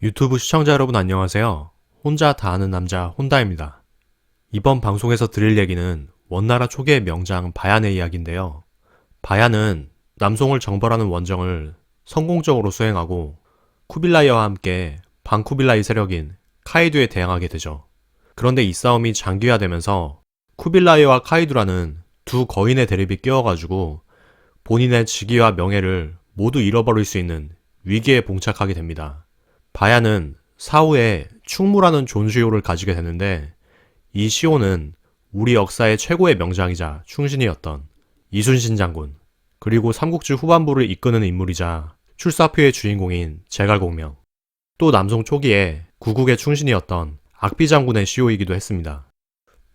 유튜브 시청자 여러분 안녕하세요. 혼자 다 아는 남자 혼다입니다. 이번 방송에서 드릴 얘기는 원나라 초기의 명장 바얀의 이야기인데요. 바얀은 남송을 정벌하는 원정을 성공적으로 수행하고 쿠빌라이와 함께 반쿠빌라이 세력인 카이두에 대항하게 되죠. 그런데 이 싸움이 장기화되면서 쿠빌라이와 카이두라는 두 거인의 대립이 끼어가지고 본인의 직위와 명예를 모두 잃어버릴 수 있는 위기에 봉착하게 됩니다. 바얀은 사후에 충무라는 존시호를 가지게 되는데 이 시호는 우리 역사의 최고의 명장이자 충신이었던 이순신 장군 그리고 삼국지 후반부를 이끄는 인물이자 출사표의 주인공인 제갈공명 또 남송 초기에 구국의 충신이었던 악비 장군의 시호이기도 했습니다.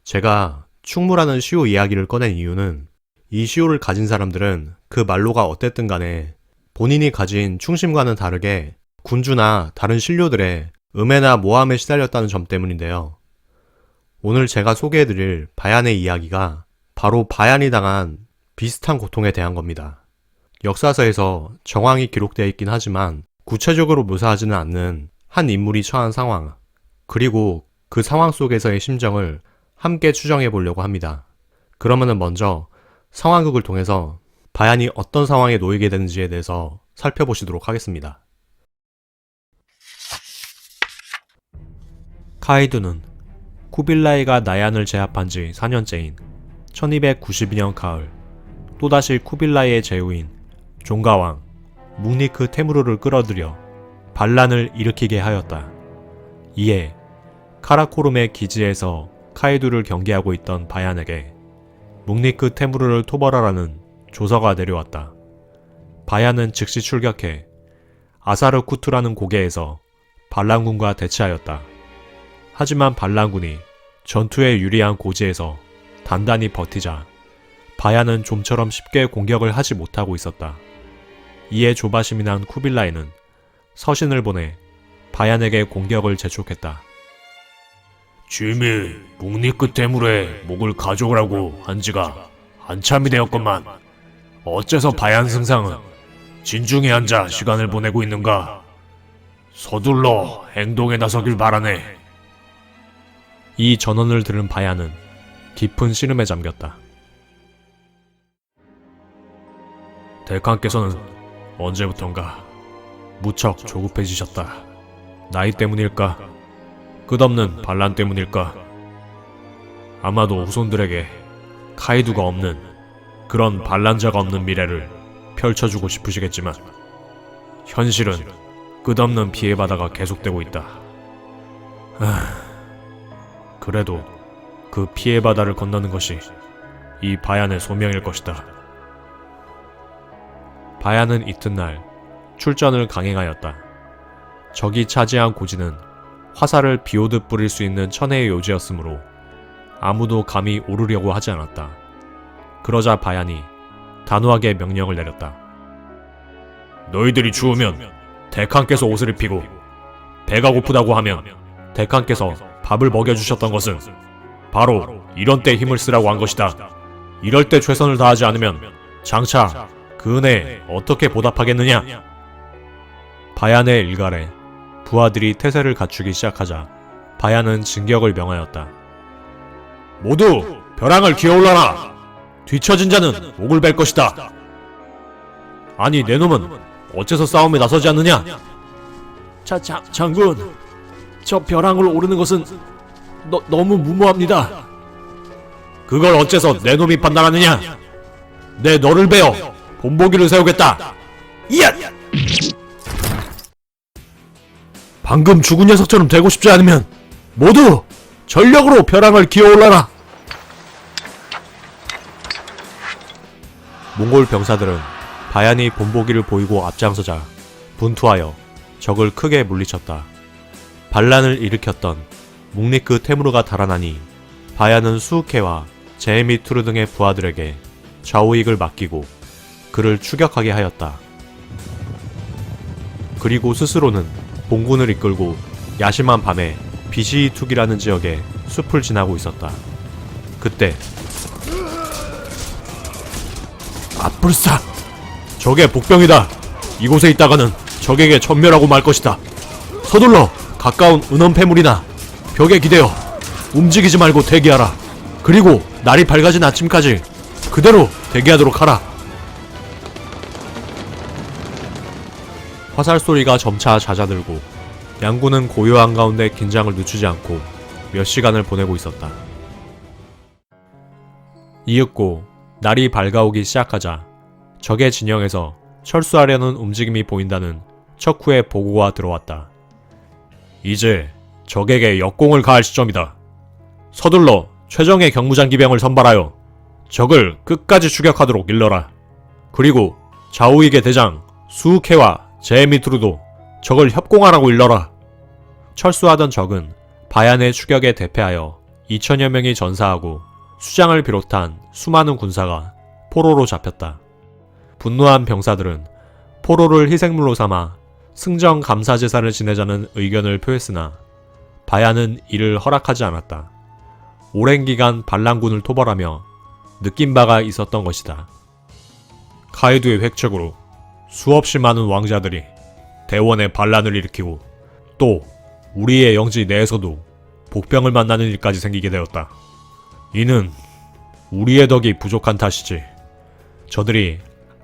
제가 충무라는 시호 이야기를 꺼낸 이유는 이 시호를 가진 사람들은 그 말로가 어땠든 간에 본인이 가진 충심과는 다르게 군주나 다른 신료들의 음해나 모함에 시달렸다는 점 때문인데요. 오늘 제가 소개해드릴 바얀의 이야기가 바로 바얀이 당한 비슷한 고통에 대한 겁니다. 역사서에서 정황이 기록되어 있긴 하지만 구체적으로 묘사하지는 않는 한 인물이 처한 상황, 그리고 그 상황 속에서의 심정을 함께 추정해 보려고 합니다. 그러면은 먼저 상황극을 통해서 바얀이 어떤 상황에 놓이게 되는지에 대해서 살펴보시도록 하겠습니다. 카이두는 쿠빌라이가 나얀을 제압한 지 4년째인 1292년 가을 또다시 쿠빌라이의 제후인 종가왕 묵니크 테무르를 끌어들여 반란을 일으키게 하였다. 이에 카라코름의 기지에서 카이두를 경계하고 있던 바얀에게 묵니크 테무르를 토벌하라는 조서가 내려왔다. 바얀은 즉시 출격해 아사르쿠트라는 고개에서 반란군과 대치하였다. 하지만 반란군이 전투에 유리한 고지에서 단단히 버티자 바얀은 좀처럼 쉽게 공격을 하지 못하고 있었다. 이에 조바심이 난 쿠빌라이는 서신을 보내 바얀에게 공격을 재촉했다. 주임이 묵니크 테무르의 목을 가져오라고 한 지가 한참이 되었건만 어째서 바얀 승상은 진중에 앉아 시간을 보내고 있는가? 서둘러 행동에 나서길 바라네. 이 전언을 들은 바얀은 깊은 시름에 잠겼다. 대칸께서는 언제부턴가 무척 조급해지셨다. 나이 때문일까? 끝없는 반란 때문일까? 아마도 후손들에게 카이두가 없는 그런 반란자가 없는 미래를 펼쳐주고 싶으시겠지만 현실은 끝없는 피해바다가 계속되고 있다. 그래도 그 피해바다를 건너는 것이 이 바얀의 소명일 것이다. 바얀은 이튿날 출전을 강행하였다. 적이 차지한 고지는 화살을 비오듯 뿌릴 수 있는 천혜의 요지였으므로 아무도 감히 오르려고 하지 않았다. 그러자 바얀이 단호하게 명령을 내렸다. 너희들이 추우면 대칸께서 옷을 입히고 배가 고프다고 하면 대칸께서 밥을 먹여주셨던 것은 바로 이런 때 힘을 쓰라고 한 것이다. 이럴 때 최선을 다하지 않으면 장차 그 은혜에 어떻게 보답하겠느냐? 바얀의 일갈에 부하들이 태세를 갖추기 시작하자 바얀은 진격을 명하였다. 모두 벼랑을 기어올라라! 뒤처진 자는 목을 벨 것이다. 아니 내 놈은 어째서 싸움에 나서지 않느냐? 장군, 저 벼랑을 오르는 것은 너무 무모합니다. 그걸 어째서 내 놈이 판단하느냐? 내 너를 베어 본보기를 세우겠다. 이야! 방금 죽은 녀석처럼 되고 싶지 않으면 모두 전력으로 벼랑을 기어올라라. 몽골 병사들은 바얀이 본보기를 보이고 앞장서자 분투하여 적을 크게 물리쳤다. 반란을 일으켰던 묵니크 테무르가 달아나니 바얀은 수우케와 제헤미투르 등의 부하들에게 좌우익을 맡기고 그를 추격하게 하였다. 그리고 스스로는 봉군을 이끌고 야심한 밤에 비시이툭이라는 지역의 숲을 지나고 있었다. 그때 불사! 적의 복병이다! 이곳에 있다가는 적에게 전멸하고 말 것이다. 서둘러 가까운 은원폐물이나 벽에 기대어 움직이지 말고 대기하라. 그리고 날이 밝아진 아침까지 그대로 대기하도록 하라. 화살 소리가 점차 잦아들고 양군은 고요 한가운데 긴장을 늦추지 않고 몇 시간을 보내고 있었다. 이윽고 날이 밝아오기 시작하자 적의 진영에서 철수하려는 움직임이 보인다는 척후의 보고가 들어왔다. 이제 적에게 역공을 가할 시점이다. 서둘러 최정예 경무장기병을 선발하여 적을 끝까지 추격하도록 일러라. 그리고 좌우익의 대장 수우케와 제미트루도 적을 협공하라고 일러라. 철수하던 적은 바얀의 추격에 대패하여 2천여 명이 전사하고 수장을 비롯한 수많은 군사가 포로로 잡혔다. 분노한 병사들은 포로를 희생물로 삼아 승정 감사 제사를 지내자는 의견을 표했으나 바야는 이를 허락하지 않았다. 오랜 기간 반란군을 토벌하며 느낀 바가 있었던 것이다. 카이두의 획책으로 수없이 많은 왕자들이 대원의 반란을 일으키고 또 우리의 영지 내에서도 복병을 만나는 일까지 생기게 되었다. 이는 우리의 덕이 부족한 탓이지 저들이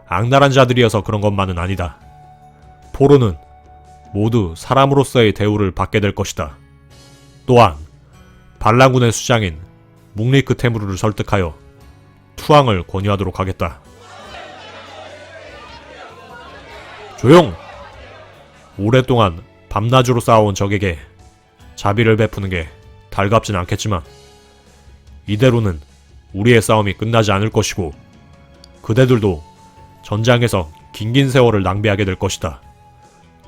악랄한 자들이어서 그런 것만은 아니다. 포로는 모두 사람으로서의 대우를 받게 될 것이다. 또한 반란군의 수장인 묵리크 테무르를 설득하여 투항을 권유하도록 하겠다. 조용! 오랫동안 밤낮으로 싸워온 적에게 자비를 베푸는 게 달갑진 않겠지만 이대로는 우리의 싸움이 끝나지 않을 것이고 그대들도 전장에서 긴긴 세월을 낭비하게 될 것이다.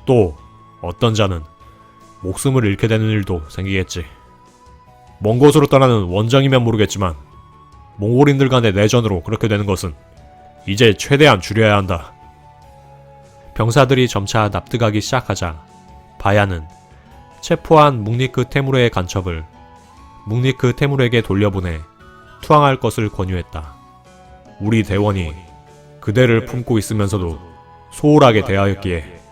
또 어떤 자는 목숨을 잃게 되는 일도 생기겠지. 먼 곳으로 떠나는 원정이면 모르겠지만 몽골인들 간의 내전으로 그렇게 되는 것은 이제 최대한 줄여야 한다. 병사들이 점차 납득하기 시작하자 바야는 체포한 묵리크 테무르의 간첩을 묵리크 테무르에게 돌려보내 투항할 것을 권유했다. 우리 대원이 그대를 품고 있으면서도 소홀하게 대하였기에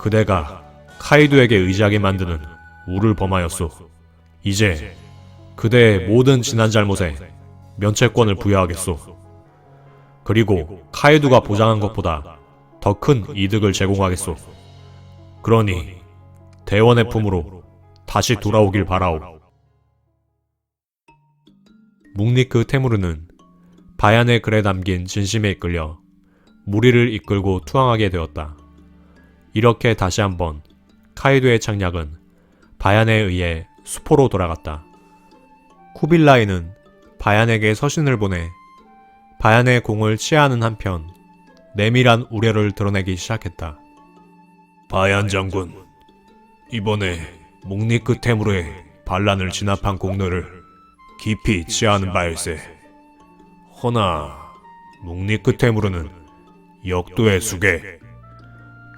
그대가 카이두에게 의지하게 만드는 우를 범하였소. 이제 그대의 모든 지난 잘못에 면책권을 부여하겠소. 그리고 카이두가 보장한 것보다 더 큰 이득을 제공하겠소. 그러니 대원의 품으로 다시 돌아오길 바라오. 묵리크 테무르는 바얀의 글에 담긴 진심에 이끌려 무리를 이끌고 투항하게 되었다. 이렇게 다시 한번 카이두의 창략은 바얀에 의해 수포로 돌아갔다. 쿠빌라이는 바얀에게 서신을 보내 바얀의 공을 치하하는 한편 내밀한 우려를 드러내기 시작했다. 바얀 장군, 이번에 묵리크 테무르의 반란을 진압한 공로를 깊이 치하하는 바일세. 허나 묵리크 테무르는 역도의 수계,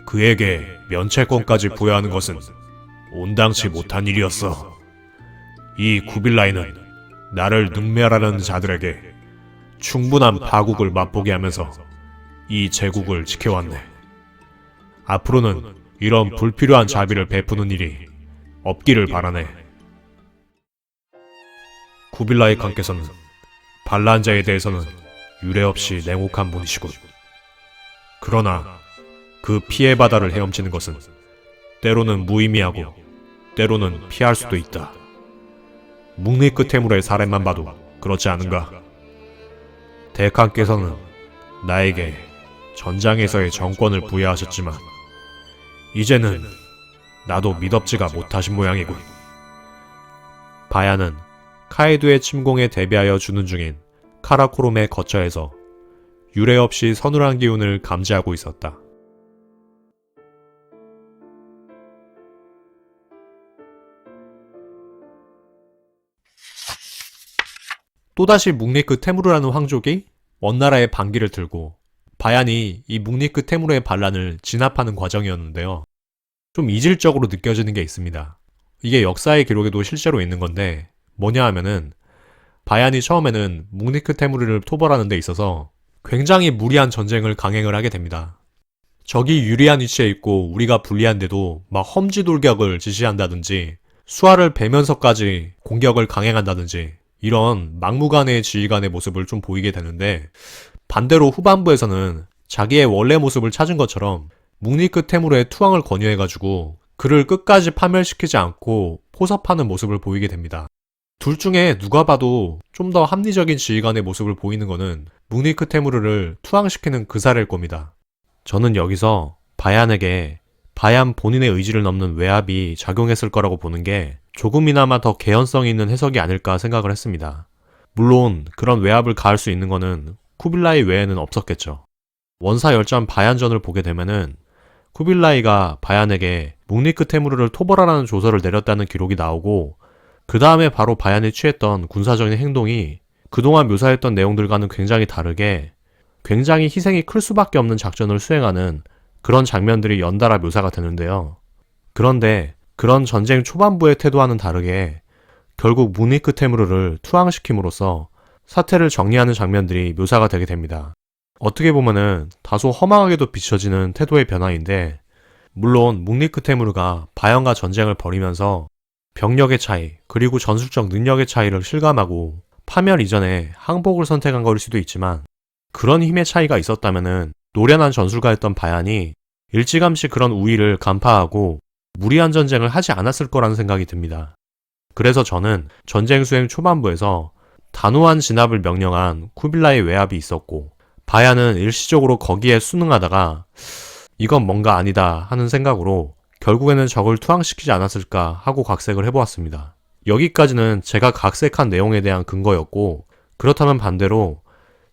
그에게 면책권까지 부여하는 것은 온당치 못한 일이었어. 이 구빌라이는 나를 능멸하려는 자들에게 충분한 파국을 맛보게 하면서 이 제국을 지켜왔네. 앞으로는 이런 불필요한 자비를 베푸는 일이 없기를 바라네. 구빌라이 칸께서는 반란자에 대해서는 유례없이 냉혹한 분이시군. 그러나 그 피해 바다를 헤엄치는 것은 때로는 무의미하고 때로는 피할 수도 있다. 묵리크 테무르의 사례만 봐도 그렇지 않은가? 대칸께서는 나에게 전장에서의 정권을 부여하셨지만 이제는 나도 미덥지가 못하신 모양이군. 바야는 카이두의 침공에 대비하여 주는 중인 카라코롬의 거처에서 유례없이 서늘한 기운을 감지하고 있었다. 또다시 묵리크 테무르라는 황족이 원나라의 반기를 들고 바얀이 이 묵리크 테무르의 반란을 진압하는 과정이었는데요. 좀 이질적으로 느껴지는 게 있습니다. 이게 역사의 기록에도 실제로 있는 건데 뭐냐 하면은 바얀이 처음에는 묵리크 테무르를 토벌하는 데 있어서 굉장히 무리한 전쟁을 강행을 하게 됩니다. 적이 유리한 위치에 있고 우리가 불리한데도 막 험지 돌격을 지시한다든지 수하를 베면서까지 공격을 강행한다든지 이런 막무가내의 지휘관의 모습을 좀 보이게 되는데, 반대로 후반부에서는 자기의 원래 모습을 찾은 것처럼 묵니크 테무르의 투항을 권유해가지고 그를 끝까지 파멸시키지 않고 포섭하는 모습을 보이게 됩니다. 둘 중에 누가 봐도 좀 더 합리적인 지휘관의 모습을 보이는 거는 묵니크 테무르를 투항시키는 그 사례일 겁니다. 저는 여기서 바얀에게 바얀 본인의 의지를 넘는 외압이 작용했을 거라고 보는 게 조금이나마 더 개연성이 있는 해석이 아닐까 생각을 했습니다. 물론 그런 외압을 가할 수 있는 거는 쿠빌라이 외에는 없었겠죠. 원사 열전 바얀전을 보게 되면은 쿠빌라이가 바얀에게 묵니크 테무르를 토벌하라는 조서를 내렸다는 기록이 나오고, 그 다음에 바로 바얀이 취했던 군사적인 행동이 그동안 묘사했던 내용들과는 굉장히 다르게 굉장히 희생이 클 수밖에 없는 작전을 수행하는 그런 장면들이 연달아 묘사가 되는데요. 그런데 그런 전쟁 초반부의 태도와는 다르게 결국 묵니크 테무르를 투항시킴으로써 사태를 정리하는 장면들이 묘사가 되게 됩니다. 어떻게 보면은 다소 허망하게도 비춰지는 태도의 변화인데, 물론 묵니크 테무르가 바얀과 전쟁을 벌이면서 병력의 차이 그리고 전술적 능력의 차이를 실감하고 파멸 이전에 항복을 선택한 거일 수도 있지만, 그런 힘의 차이가 있었다면은 노련한 전술가였던 바얀이 일찌감치 그런 우위를 간파하고 무리한 전쟁을 하지 않았을 거라는 생각이 듭니다. 그래서 저는 전쟁 수행 초반부에서 단호한 진압을 명령한 쿠빌라의 외압이 있었고, 바얀은 일시적으로 거기에 순응하다가 이건 뭔가 아니다 하는 생각으로 결국에는 적을 투항시키지 않았을까 하고 각색을 해보았습니다. 여기까지는 제가 각색한 내용에 대한 근거였고, 그렇다면 반대로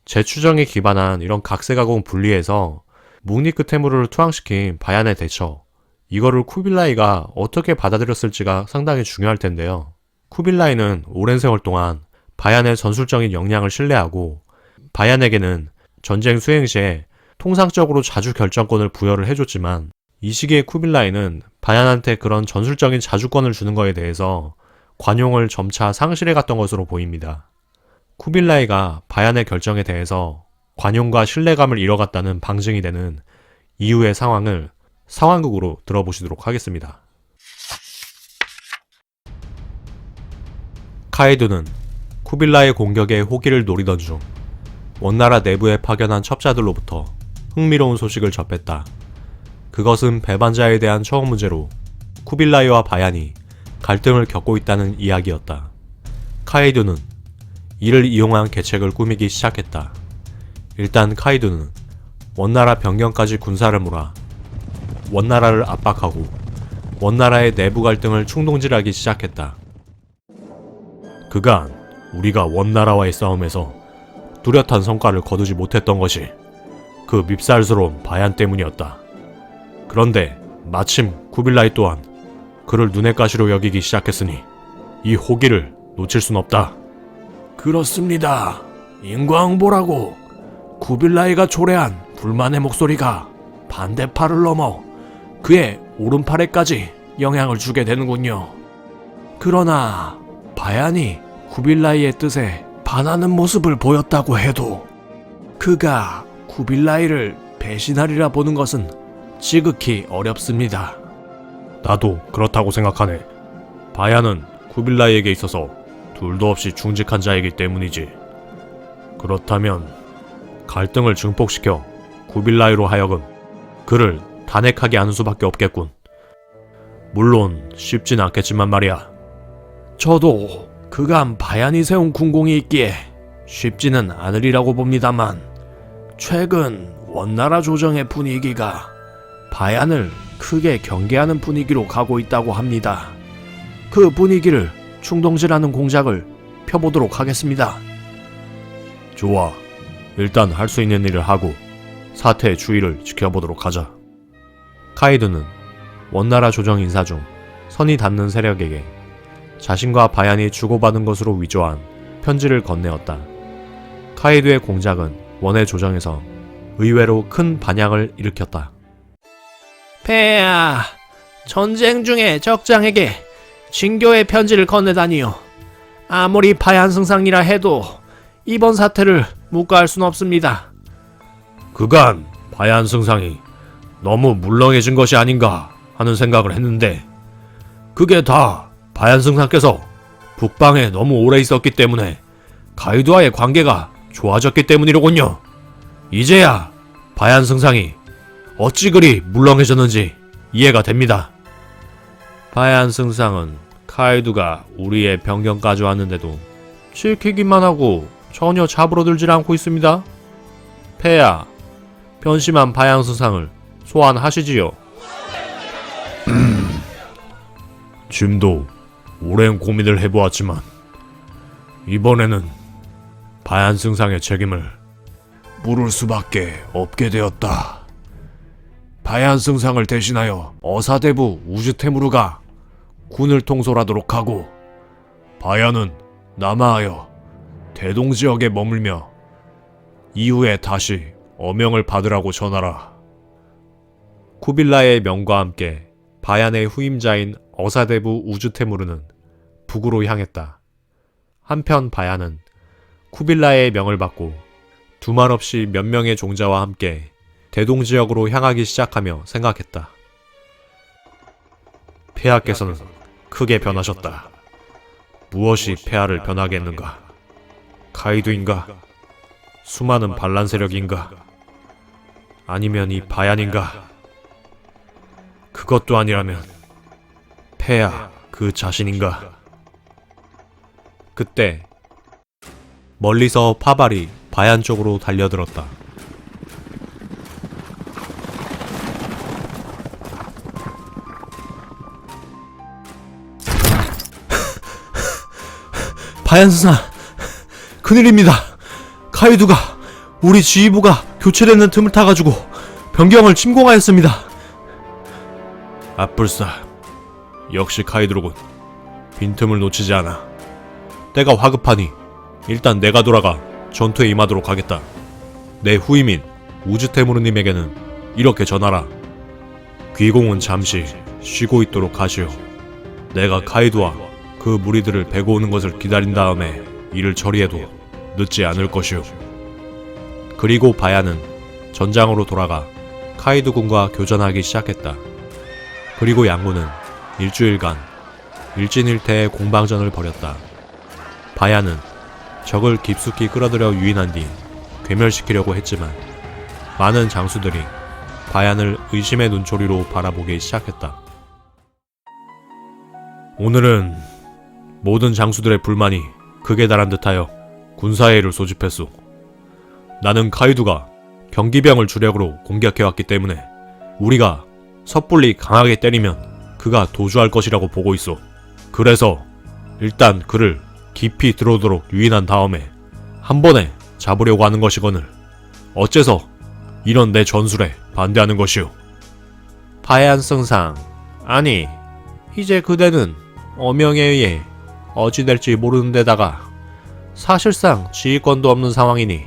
제 추정에 기반한 이런 각색하고 분리해서 묵니크 테무르를 투항시킨 바얀의 대처, 이거를 쿠빌라이가 어떻게 받아들였을지가 상당히 중요할 텐데요. 쿠빌라이는 오랜 세월 동안 바얀의 전술적인 역량을 신뢰하고 바얀에게는 전쟁 수행 시에 통상적으로 자주 결정권을 부여를 해줬지만, 이 시기의 쿠빌라이는 바얀한테 그런 전술적인 자주권을 주는 거에 대해서 관용을 점차 상실해 갔던 것으로 보입니다. 쿠빌라이가 바얀의 결정에 대해서 관용과 신뢰감을 잃어갔다는 방증이 되는 이후의 상황을 상황극으로 들어보시도록 하겠습니다. 카이두는 쿠빌라이의 공격에 호기를 노리던 중 원나라 내부에 파견한 첩자들로부터 흥미로운 소식을 접했다. 그것은 배반자에 대한 처우 문제로 쿠빌라이와 바얀이 갈등을 겪고 있다는 이야기였다. 카이두는 이를 이용한 계책을 꾸미기 시작했다. 일단 카이두는 원나라 변경까지 군사를 몰아 원나라를 압박하고 원나라의 내부 갈등을 충동질하기 시작했다. 그간 우리가 원나라와의 싸움에서 뚜렷한 성과를 거두지 못했던 것이 그 밉살스러운 바얀 때문이었다. 그런데 마침 쿠빌라이 또한 그를 눈의 가시로 여기기 시작했으니 이 호기를 놓칠 순 없다. 그렇습니다. 인과응보라고 쿠빌라이가 초래한 불만의 목소리가 반대팔을 넘어 그의 오른팔에까지 영향을 주게 되는군요. 그러나 바얀이 쿠빌라이의 뜻에 반하는 모습을 보였다고 해도 그가 쿠빌라이를 배신하리라 보는 것은 지극히 어렵습니다. 나도 그렇다고 생각하네. 바얀은 쿠빌라이에게 있어서 둘도 없이 중직한 자이기 때문이지. 그렇다면 갈등을 증폭시켜 쿠빌라이로 하여금 그를 단핵하게 하는 수밖에 없겠군. 물론 쉽진 않겠지만 말이야. 저도 그간 바얀이 세운 군공이 있기에 쉽지는 않으리라고 봅니다만, 최근 원나라 조정의 분위기가 바얀을 크게 경계하는 분위기로 가고 있다고 합니다. 그 분위기를 충동질하는 공작을 펴보도록 하겠습니다. 좋아. 일단 할 수 있는 일을 하고 사태의 추이를 지켜보도록 하자. 카이두는 원나라 조정 인사 중 선이 닿는 세력에게 자신과 바얀이 주고받은 것으로 위조한 편지를 건네었다. 카이두의 공작은 원의 조정에서 의외로 큰 반향을 일으켰다. 폐하, 전쟁 중에 적장에게 진교의 편지를 건네다니요. 아무리 바얀 승상이라 해도 이번 사태를 묵과할 순 없습니다. 그간 바얀 승상이 너무 물렁해진 것이 아닌가 하는 생각을 했는데 그게 다 바얀승상께서 북방에 너무 오래 있었기 때문에 카이두와의 관계가 좋아졌기 때문이로군요. 이제야 바얀승상이 어찌 그리 물렁해졌는지 이해가 됩니다. 바얀승상은 카이두가 우리의 변경까지 왔는데도 지키기만 하고 전혀 잡으러 들질 않고 있습니다. 폐하, 변심한 바얀승상을 소환하시지요. 짐도 오랜 고민을 해보았지만 이번에는 바얀승상의 책임을 물을 수밖에 없게 되었다. 바얀승상을 대신하여 어사대부 우즈테무르가 군을 통솔하도록 하고 바얀은 남하하여 대동지역에 머물며 이후에 다시 어명을 받으라고 전하라. 쿠빌라의 명과 함께 바얀의 후임자인 어사대부 우즈테무르는 북으로 향했다. 한편 바얀은 쿠빌라의 명을 받고 두말 없이 몇 명의 종자와 함께 대동지역으로 향하기 시작하며 생각했다. 폐하께서는 크게 변하셨다. 무엇이 폐하를 변하게 했는가? 카이두인가? 수많은 반란 세력인가? 아니면 이 바얀인가? 그것도 아니라면 폐하 그 자신인가? 그때 멀리서 파발이 바얀 쪽으로 달려들었다. 바얀승상, 큰일입니다. 카이두가 우리 지휘부가 교체되는 틈을 타가지고 변경을 침공하였습니다. 아뿔싸, 역시 카이두로군. 빈틈을 놓치지 않아. 때가 화급하니 일단 내가 돌아가 전투에 임하도록 하겠다. 내 후임인 우즈테무르님에게는 이렇게 전하라. 귀공은 잠시 쉬고 있도록 하시오. 내가 카이두와 그 무리들을 베고 오는 것을 기다린 다음에 일을 처리해도 늦지 않을 것이오. 그리고 바야는 전장으로 돌아가 카이두 군과 교전하기 시작했다. 그리고 양군은 일주일간 일진일퇴의 공방전을 벌였다. 바야는 적을 깊숙이 끌어들여 유인한 뒤 괴멸시키려고 했지만 많은 장수들이 바얀을 의심의 눈초리로 바라보기 시작했다. 오늘은 모든 장수들의 불만이 극에 달한 듯하여 군사회의를 소집했소. 나는 카이두가 경기병을 주력으로 공격해왔기 때문에 우리가 섣불리 강하게 때리면 그가 도주할 것이라고 보고 있어. 그래서 일단 그를 깊이 들어오도록 유인한 다음에 한 번에 잡으려고 하는 것이거늘 어째서 이런 내 전술에 반대하는 것이오? 바얀승상, 아니 이제 그대는 어명에 의해 어찌 될지 모르는 데다가 사실상 지휘권도 없는 상황이니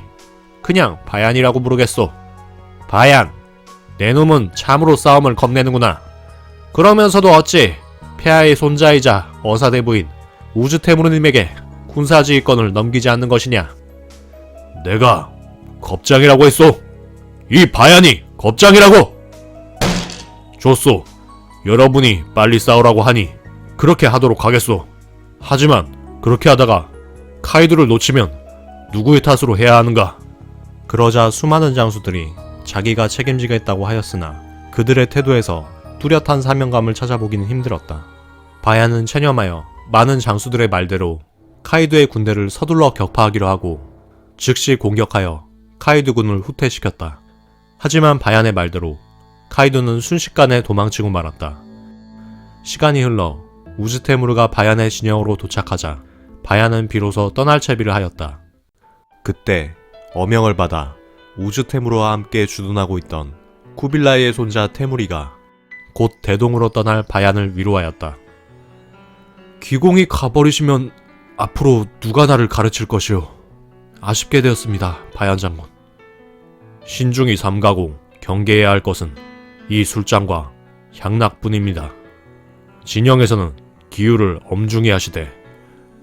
그냥 바얀이라고 부르겠소. 바얀, 내 놈은 참으로 싸움을 겁내는구나. 그러면서도 어찌 폐하의 손자이자 어사대부인 우즈테무르님에게 군사지휘권을 넘기지 않는 것이냐? 내가 겁장이라고 했소. 이 바얀이 겁장이라고! 좋소. 여러분이 빨리 싸우라고 하니 그렇게 하도록 하겠소. 하지만 그렇게 하다가 카이두를 놓치면 누구의 탓으로 해야 하는가? 그러자 수많은 장수들이 자기가 책임지겠다고 하였으나 그들의 태도에서 뚜렷한 사명감을 찾아보기는 힘들었다. 바야는 체념하여 많은 장수들의 말대로 카이두의 군대를 서둘러 격파하기로 하고 즉시 공격하여 카이두군을 후퇴시켰다. 하지만 바얀의 말대로 카이두는 순식간에 도망치고 말았다. 시간이 흘러 우즈테무르가 바얀의 진영으로 도착하자 바얀은 비로소 떠날 채비를 하였다. 그때 어명을 받아 우즈테무르와 함께 주둔하고 있던 쿠빌라이의 손자 테무리가 곧 대동으로 떠날 바얀을 위로하였다. 귀공이 가버리시면 앞으로 누가 나를 가르칠 것이오. 아쉽게 되었습니다, 바얀 장군. 신중히 삼가고 경계해야 할 것은 이 술장과 향락뿐입니다. 진영에서는 기율을 엄중히 하시되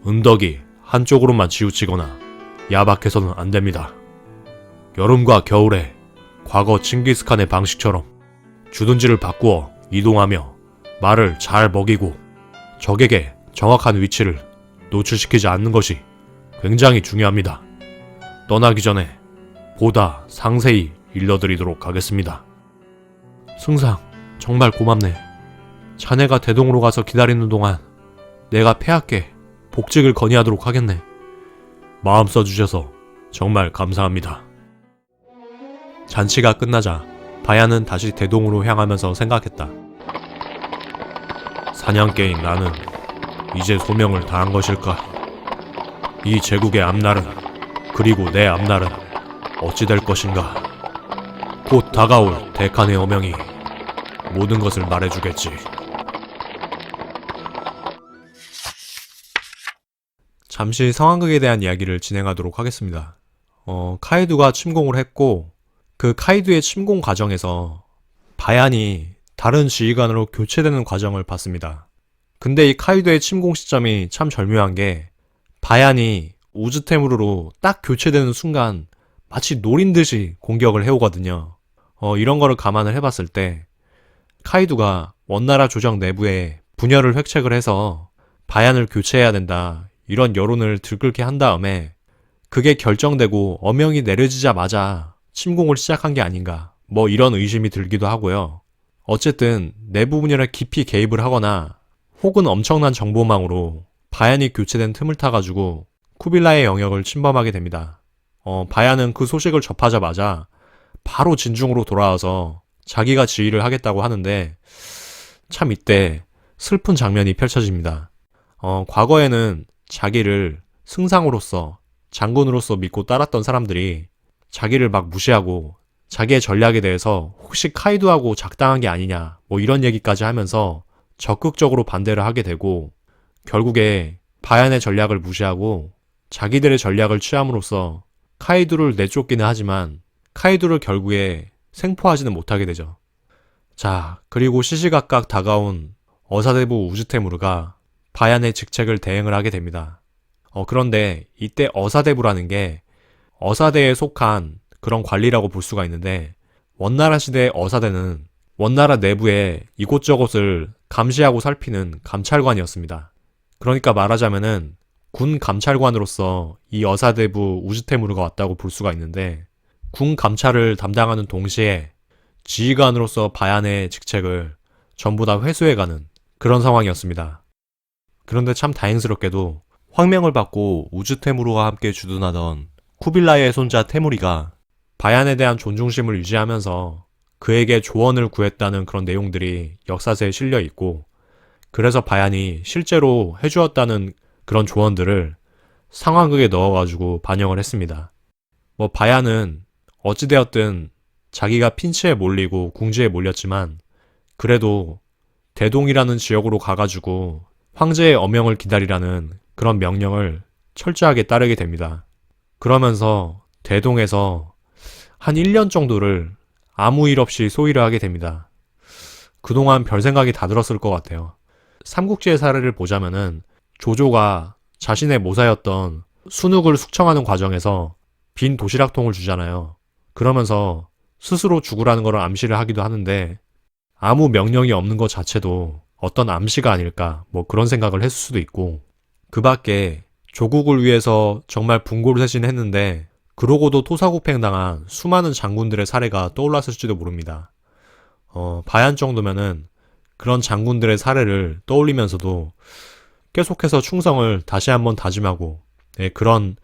은덕이 한쪽으로만 치우치거나 야박해서는 안됩니다. 여름과 겨울에 과거 칭기스칸의 방식처럼 주둔지를 바꾸어 이동하며 말을 잘 먹이고 적에게 정확한 위치를 노출시키지 않는 것이 굉장히 중요합니다. 떠나기 전에 보다 상세히 일러드리도록 하겠습니다. 승상, 정말 고맙네. 자네가 대동으로 가서 기다리는 동안 내가 폐하께 복직을 건의하도록 하겠네. 마음 써주셔서 정말 감사합니다. 잔치가 끝나자 바야는 다시 대동으로 향하면서 생각했다. 사냥개인 나는 이제 소명을 다한 것일까? 이 제국의 앞날은, 그리고 내 앞날은 어찌 될 것인가? 곧 다가올 대칸의 어명이 모든 것을 말해주겠지. 잠시 상황극에 대한 이야기를 진행하도록 하겠습니다. 카이두가 침공을 했고, 그 카이두의 침공 과정에서 바얀이 다른 지휘관으로 교체되는 과정을 봤습니다. 근데 이 카이두의 침공 시점이 참 절묘한 게, 바얀이 우즈테무르로 딱 교체되는 순간 마치 노린 듯이 공격을 해오거든요. 이런 거를 감안을 해봤을 때 카이두가 원나라 조정 내부에 분열을 획책을 해서 바얀을 교체해야 된다, 이런 여론을 들끓게 한 다음에 그게 결정되고 어명이 내려지자마자 침공을 시작한 게 아닌가, 뭐 이런 의심이 들기도 하고요. 어쨌든 내부 분열에 깊이 개입을 하거나 혹은 엄청난 정보망으로 바얀이 교체된 틈을 타가지고 쿠빌라이의 영역을 침범하게 됩니다. 바얀은 그 소식을 접하자마자 바로 진중으로 돌아와서 자기가 지휘를 하겠다고 하는데, 참 이때 슬픈 장면이 펼쳐집니다. 과거에는 자기를 승상으로서, 장군으로서 믿고 따랐던 사람들이 자기를 막 무시하고 자기의 전략에 대해서 혹시 카이두하고 작당한 게 아니냐, 뭐 이런 얘기까지 하면서 적극적으로 반대를 하게 되고, 결국에 바얀의 전략을 무시하고 자기들의 전략을 취함으로써 카이두를 내쫓기는 하지만 카이두를 결국에 생포하지는 못하게 되죠. 자, 그리고 시시각각 다가온 어사대부 우즈테무르가 바얀의 직책을 대행을 하게 됩니다. 그런데 이때 어사대부라는 게 어사대에 속한 그런 관리라고 볼 수가 있는데, 원나라 시대의 어사대는 원나라 내부의 이곳저곳을 감시하고 살피는 감찰관이었습니다. 그러니까 말하자면은 군 감찰관으로서 이 어사대부 우즈테무르가 왔다고 볼 수가 있는데, 군 감찰을 담당하는 동시에 지휘관으로서 바얀의 직책을 전부 다 회수해가는 그런 상황이었습니다. 그런데 참 다행스럽게도 황명을 받고 우즈테무르와 함께 주둔하던 쿠빌라이의 손자 테무리가 바얀에 대한 존중심을 유지하면서 그에게 조언을 구했다는 그런 내용들이 역사서에 실려 있고, 그래서 바얀이 실제로 해주었다는 그런 조언들을 상황극에 넣어가지고 반영을 했습니다. 바얀은 어찌되었든 자기가 핀치에 몰리고 궁지에 몰렸지만 그래도 대동이라는 지역으로 가가지고 황제의 어명을 기다리라는 그런 명령을 철저하게 따르게 됩니다. 그러면서 대동에서 한 1년 정도를 아무 일 없이 소위를 하게 됩니다. 그동안 별 생각이 다 들었을 것 같아요. 삼국지의 사례를 보자면은 조조가 자신의 모사였던 순욱을 숙청하는 과정에서 빈 도시락통을 주잖아요. 그러면서 스스로 죽으라는 걸 암시를 하기도 하는데, 아무 명령이 없는 것 자체도 어떤 암시가 아닐까, 뭐 그런 생각을 했을 수도 있고, 그 밖에 조국을 위해서 정말 분골쇄신했는데 그러고도 토사구팽당한 수많은 장군들의 사례가 떠올랐을지도 모릅니다. 바얀 정도면은 그런 장군들의 사례를 떠올리면서도 계속해서 충성을 다시 한번 다짐하고, 그런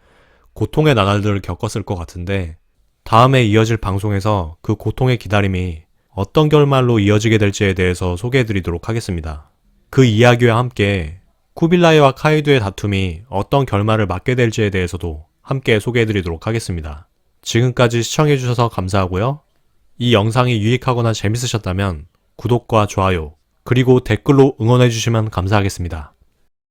고통의 나날들을 겪었을 것 같은데, 다음에 이어질 방송에서 그 고통의 기다림이 어떤 결말로 이어지게 될지에 대해서 소개해드리도록 하겠습니다. 그 이야기와 함께 쿠빌라이와 카이두의 다툼이 어떤 결말을 맞게 될지에 대해서도 함께 소개해드리도록 하겠습니다. 지금까지 시청해주셔서 감사하고요. 이 영상이 유익하거나 재밌으셨다면 구독과 좋아요, 그리고 댓글로 응원해주시면 감사하겠습니다.